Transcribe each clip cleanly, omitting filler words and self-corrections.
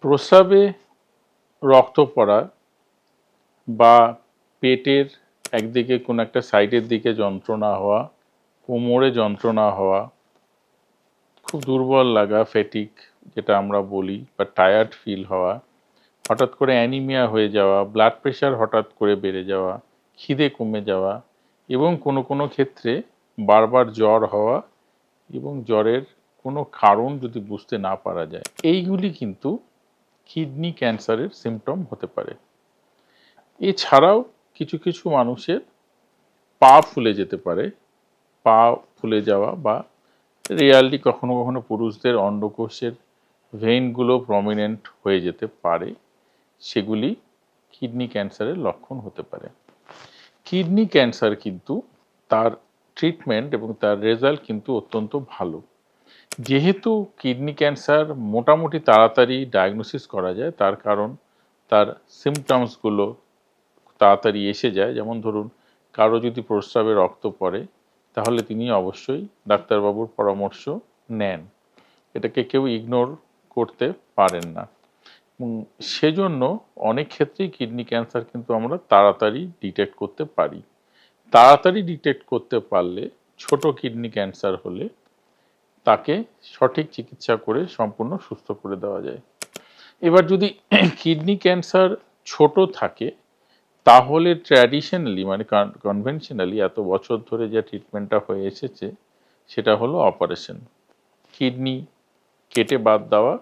প্রস্রাবে রক্ত পড়া বা পেটের একদিকে কোনো একটা সাইডের দিকে যন্ত্রণা হওয়া, কোমরে যন্ত্রণা হওয়া, খুব দুর্বল লাগা, ফ্যাটিক যেটা আমরা বলি, বা টায়ার্ড ফিল হওয়া, হঠাৎ করে অ্যানিমিয়া হয়ে যাওয়া, ব্লাড প্রেশার হঠাৎ করে বেড়ে যাওয়া, খিদে কমে যাওয়া, এবং কোনো কোনো ক্ষেত্রে বারবার জ্বর হওয়া এবং জ্বরের কোনো কারণ যদি বুঝতে না পারা যায়, এইগুলি কিন্তু কিডনি ক্যান্সারের সিমটম হতে পারে। এছাড়াও কিছু কিছু মানুষের পা ফুলে যেতে পারে, পা ফুলে যাওয়া, বা রিয়ালি কখনো কখনো পুরুষদের অন্ডকোষের ভেইনগুলো প্রমিনেন্ট হয়ে যেতে পারে, সেগুলি কিডনি ক্যান্সারের লক্ষণ হতে পারে। কিডনি ক্যান্সার কিন্তু তার ট্রিটমেন্ট এবং তার রেজাল্ট কিন্তু অত্যন্ত ভালো। যেহেতু কিডনি ক্যান্সার মোটামুটি তাড়াতাড়ি ডায়াগনোসিস করা যায়, তার কারণ তার সিমটমসগুলো তাড়াতাড়ি এসে যায়। যেমন ধরুন, কারো যদি প্রস্রাবে রক্ত পড়ে, তাহলে তিনি অবশ্যই ডাক্তারবাবুর পরামর্শ নেন, এটাকে কেউ ইগনোর করতে পারেন না। সেজন্য অনেক ক্ষেত্রেই কিডনি ক্যান্সার কিন্তু আমরা তাড়াতাড়ি ডিটেক্ট করতে পারি। তাড়াতাড়ি ডিটেক্ট করতে পারলে, ছোট কিডনি ক্যান্সার হলে তাকে সঠিক চিকিৎসা করে সম্পূর্ণ সুস্থ করে দেওয়া যায়। এবার যদি কিডনি ক্যান্সার ছোট থাকে, তাহলে ট্র্যাডিশনালি মানে কনভেনশনালি এত বছর ধরে যে ট্রিটমেন্টটা হয়ে এসেছে, সেটা হলো অপারেশন। কিডনি কেটে বাদ দেওয়া,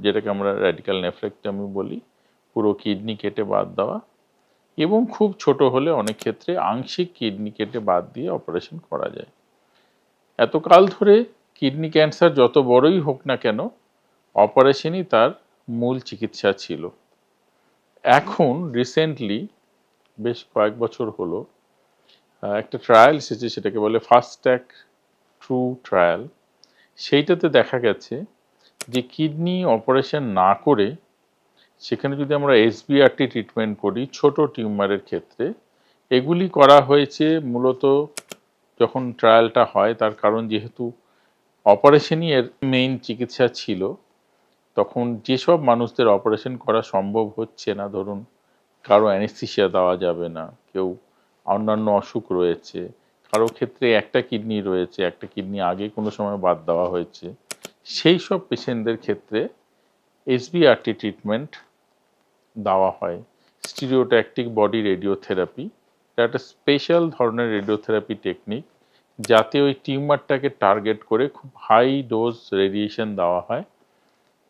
যেটাকে আমরা র্যাডিক্যাল নেফ্রেক্টমি বলি, পুরো কিডনি কেটে বাদ দেওয়া, এবং খুব ছোট হলে অনেক ক্ষেত্রে আংশিক কিডনি কেটে বাদ দিয়ে অপারেশন করা যায়। এতকাল ধরে কিডনি ক্যান্সার যত বড়ই হোক না কেন, অপারেশনই তার মূল চিকিৎসা ছিল। এখন রিসেন্টলি বেশ কয়েক বছর হলো একটা ট্রায়াল এসেছে, সেটাকে বলে ফাস্ট্যাগ ট্রু ট্রায়াল। সেইটাতে দেখা গেছে যে কিডনি অপারেশন না করে সেখানে যদি আমরা এসবিআরটি ট্রিটমেন্ট করি ছোট টিউমারের ক্ষেত্রে, এগুলি করা হয়েছে মূলত যখন ট্রায়ালটা হয়, তার কারণ যেহেতু অপারেশনই এর মেইন চিকিৎসা ছিল, তখন যেসব মানুষদের অপারেশন করা সম্ভব হচ্ছে না, ধরুন কারো অ্যানেস্থেসিয়া দেওয়া যাবে না, কেউ অন্যান্য অসুখ রয়েছে, কারো ক্ষেত্রে একটা কিডনি রয়েছে, একটা কিডনি আগে কোনো সময় বাদ দেওয়া হয়েছে, সেই সব পেশেন্টদের ক্ষেত্রে এসবিআরটি ট্রিটমেন্ট দেওয়া হয়। স্টিরিওট্যাকটিক বডি রেডিওথেরাপি, এটা একটা স্পেশাল ধরনের রেডিওথেরাপি টেকনিক, যাতে ওই টিউমারটাকে টার্গেট করে খুব হাই ডোজ রেডিয়েশন দেওয়া হয়,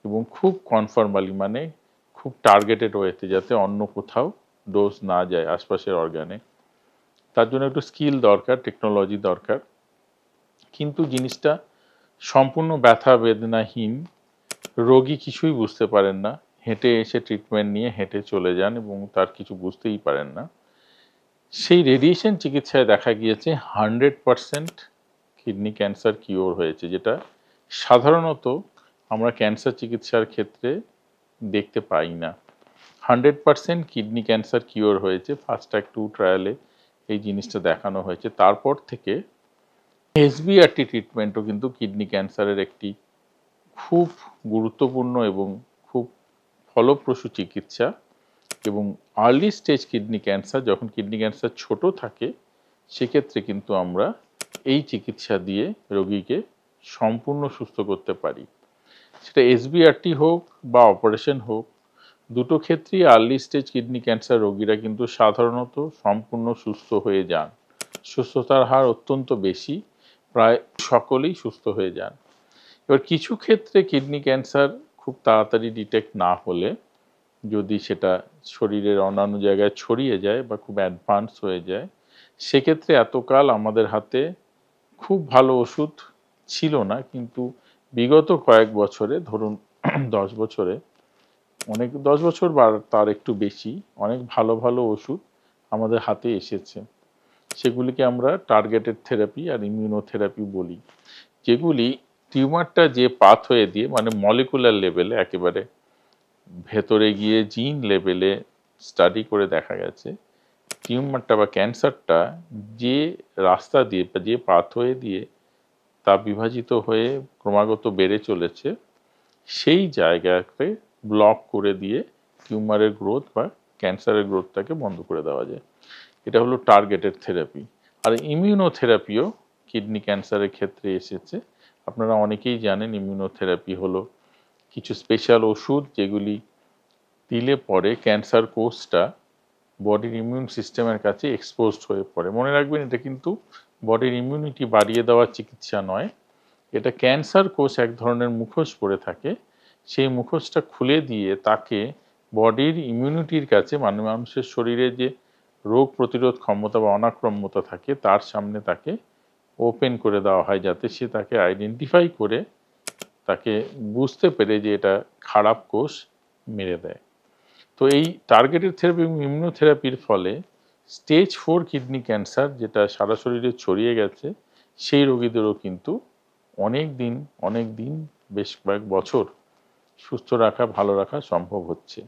এবং খুব কনফর্মালি মানে খুব টার্গেটেড ওয়েতে, যাতে অন্য কোথাও ডোজ না যায় আশপাশের অর্গানে। তার জন্য একটু স্কিল দরকার, টেকনোলজি দরকার, কিন্তু জিনিসটা সম্পূর্ণ ব্যথা বেদনাহীন, রোগী কিছুই বুঝতে পারেন না, হেঁটে এসে ট্রিটমেন্ট নিয়ে হেঁটে চলে যান এবং তার কিছু বুঝতেই পারেন না। সেই রেডিয়েশন চিকিৎসায় দেখা গিয়েছে 100% কিডনি ক্যান্সার কিওর হয়েছে, যেটা সাধারণত আমরা ক্যান্সার চিকিৎসার ক্ষেত্রে দেখতে পাই না। 100% কিডনি ক্যান্সার কিওর হয়েছে, ফাস্ট্যাগ 2 ট্রায়ালে এই জিনিসটা দেখানো হয়েছে। তারপর থেকে এসবিআরটি ট্রিটমেন্টও কিন্তু কিডনি ক্যান্সারের একটি খুব গুরুত্বপূর্ণ এবং খুব ফলপ্রসূ চিকিৎসা। এবং আর্লি স্টেজ কিডনি ক্যান্সার, যখন কিডনি ক্যান্সার ছোট থাকে, সেক্ষেত্রে কিন্তু আমরা এই চিকিৎসা দিয়ে রোগীকে সম্পূর্ণ সুস্থ করতে পারি। সেটা এসবিআরটি হোক বা অপারেশন হোক, দুটো ক্ষেত্রেই আর্লি স্টেজ কিডনি ক্যান্সার রোগীরা কিন্তু সাধারণত সম্পূর্ণ সুস্থ হয়ে যান। সুস্থতার হার অত্যন্ত বেশি, প্রায় সকলেই সুস্থ হয়ে যান। এবার কিছু ক্ষেত্রে কিডনি ক্যান্সার খুব তাড়াতাড়ি ডিটেক্ট না হলে, যদি সেটা শরীরের অন্যান্য জায়গায় ছড়িয়ে যায় বা খুব অ্যাডভান্স হয়ে যায়, সেক্ষেত্রে এতকাল আমাদের হাতে খুব ভালো ওষুধ ছিল না, কিন্তু বিগত কয়েক বছরে, ধরুন 10 বছরে, 10 বছর বা তার একটু বেশি, অনেক ভালো ভালো ওষুধ আমাদের হাতে এসেছে। সেগুলিকে আমরা টার্গেটেড থেরাপি আর ইমিউনোথেরাপি বলি, যেগুলি টিউমারটা যে পাথওয়ে দিয়ে মানে মলিকুলার লেভেলে একেবারে ভেতরে গিয়ে জিন লেভেলে স্টাডি করে দেখা গেছে টিউমারটা বা ক্যান্সারটা যে রাস্তা দিয়ে বা যে পাথওয়ে দিয়ে তা বিভাজিত হয়ে ক্রমাগত বেড়ে চলেছে, সেই জায়গাতে ব্লক করে দিয়ে টিউমারের গ্রোথ বা ক্যান্সারের গ্রোথটাকে বন্ধ করে দেওয়া যায়। এটা হলো টার্গেটেড থেরাপি। আর ইমিউনোথেরাপিও কিডনি ক্যান্সারের ক্ষেত্রে এসেছে। আপনারা অনেকেই জানেন ইমিউনোথেরাপি হলো কিছু স্পেশাল ওষুধ যেগুলি দিলে পরে ক্যান্সার কোষটা বডির ইমিউন সিস্টেমের কাছে এক্সপোজড হয়ে পড়ে। মনে রাখবেন এটা কিন্তু বডির ইমিউনিটি বাড়িয়ে দেওয়ার চিকিৎসা নয়, এটা ক্যান্সার কোষ এক ধরনের মুখোশ পরে থাকে, সেই মুখোশটা খুলে দিয়ে তাকে বডির ইমিউনিটির কাছে মানুষের শরীরে যে রোগ প্রতিরোধ ক্ষমতা বা অনাক্রম্যতা থাকে তার সামনে তাকে ওপেন করে দেওয়া হয়, যাতে সে তাকে আইডেন্টিফাই করে তাকে বুঝতে পেরে যে এটা খারাপ কোষ মেরে দেয়। তো এই টার্গেটেড থেরাপি এবং ইমিউনোথেরাপির ফলে স্টেজ 4 কিডনি ক্যান্সার যেটা সারা শরীরে ছড়িয়ে গেছে সেই রোগীদেরও কিন্তু অনেক দিন বেশ কয়েক বছর সুস্থ রাখা, ভালো রাখা সম্ভব হচ্ছে।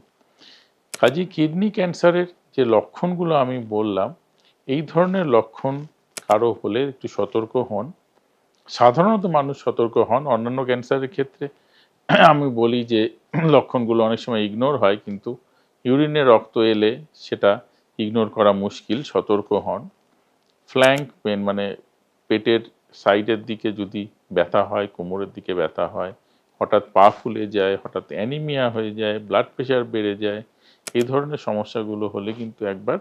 কাজেই কিডনি ক্যান্সারের যে লক্ষণগুলো আমি বললাম, এই ধরনের লক্ষণ কারো হলে একটু সতর্ক হন। সাধারণত মানুষ সতর্ক হন। অন্যান্য ক্যান্সারের ক্ষেত্রে আমি বলি যে লক্ষণগুলো অনেক সময় ইগনোর হয়, কিন্তু ইউরিনে রক্ত এলে সেটা ইগনোর করা মুশকিল, সতর্ক হন। ফ্ল্যাঙ্ক পেন মানে পেটের সাইডের দিকে যদি ব্যথা হয়, কোমরের দিকে ব্যথা হয়, হঠাৎ পা ফুলে যায়, হঠাৎ অ্যানিমিয়া হয়ে যায়, ব্লাড প্রেশার বেড়ে যায়, এই ধরনের সমস্যাগুলো হলে কিন্তু একবার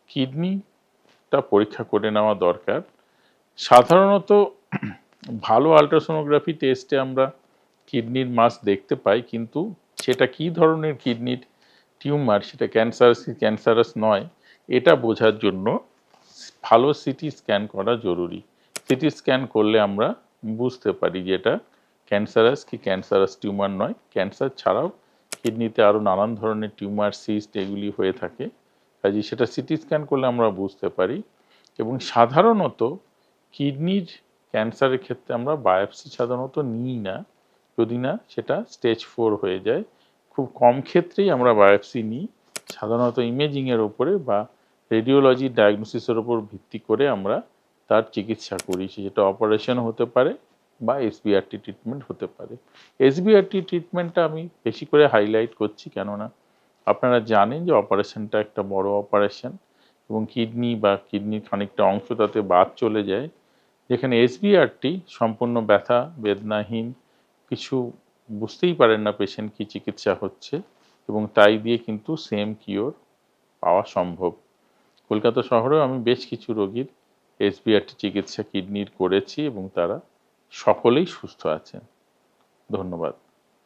কিডনিটা পরীক্ষা করে নেওয়া দরকার। সাধারণত ভালো আল্ট্রাসোনোগ্রাফি টেস্টে আমরা কিডনির মাস দেখতে পাই, কিন্তু সেটা কি ধরনের কিডনির টিউমার, সেটা ক্যান্সারাস কি ক্যান্সারাস নয়, এটা বোঝার জন্য ভালো সিটি স্ক্যান করা জরুরি। সিটি স্ক্যান করলে আমরা বুঝতে পারি যে এটা ক্যান্সারাস কি ক্যান্সারাস টিউমার নয়। ক্যান্সার ছাড়াও কিডনিতে আরও নানান ধরনের টিউমার, সিস্ট এগুলি হয়ে থাকে, কাজেই সেটা সিটি স্ক্যান করলে আমরা বুঝতে পারি। এবং সাধারণত কিডনির ক্যান্সারের ক্ষেত্রে আমরা বায়োপসি সাধারণত নিই না, যদি না সেটা স্টেজ 4 হয়ে যায়। খুব কম ক্ষেত্রেই আমরা বায়োপসি নিই, সাধারণত ইমেজিংয়ের ওপরে বা রেডিওলজি ডায়াগনোসিসের ওপর ভিত্তি করে আমরা তার চিকিৎসা করি, সেটা অপারেশন হতে পারে বা এসবিআরটি ট্রিটমেন্ট হতে পারে। এসবিআরটি ট্রিটমেন্টটা আমি বেশি করে হাইলাইট করছি, কেননা আপনারা জানেন যে অপারেশনটা একটা বড় অপারেশন এবং কিডনি বা কিডনির খানিকটা অংশ তাতে বাদ চলে যায়। যেখানে এসবিআরটি সম্পূর্ণ ব্যথা বেদনাহীন, কিছু বুঝতেই পারেন না পেশেন্ট কি চিকিৎসা হচ্ছে, এবং তাই দিয়ে কিন্তু সেম কিওর পাওয়া সম্ভব। কলকাতা শহরেও আমি বেশ কিছু রোগীর এসবিআরটি চিকিৎসা কিডনির করেছি এবং তারা সকলেই সুস্থ আছেন। ধন্যবাদ।